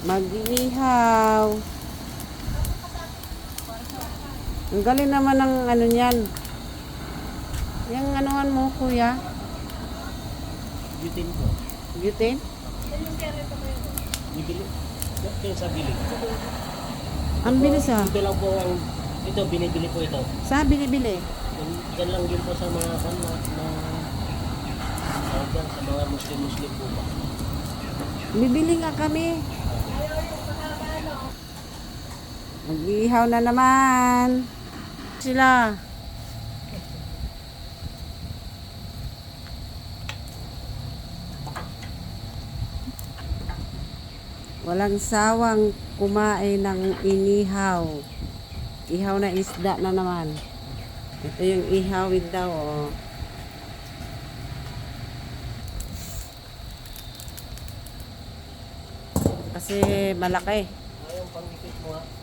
Mag-iihaw. Ang galing naman ng ano niyan. Yung anuhan mo, kuya? Butane po. Butane? Bibili. Ito sa bili. Ang bilis ah. Ito lang po ang, ito binibili po ito. Sa bili-bili. Yan lang din po sa mga sa mga Muslim po ba. Bibili nga kami. Mag-iihaw na naman. Sila. Walang sawang kumain ng inihaw. Ihaw na isda na naman. Ito yung ihawin daw, oh. Kasi malaki. Ayaw pang ikit mo ha.